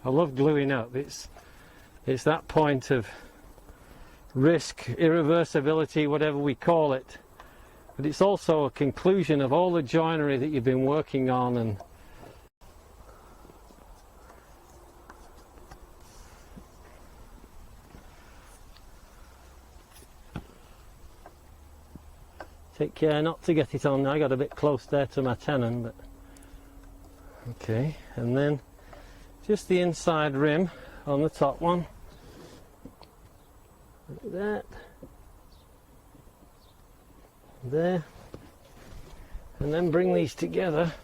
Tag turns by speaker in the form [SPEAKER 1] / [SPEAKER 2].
[SPEAKER 1] I love gluing up. It's that point of risk, irreversibility, whatever we call it. But it's also a conclusion of all the joinery that you've been working on. And take care not to get it on. I got a bit close there to my tenon, but okay. And then just the inside rim on the top one, like that, there, and then bring these together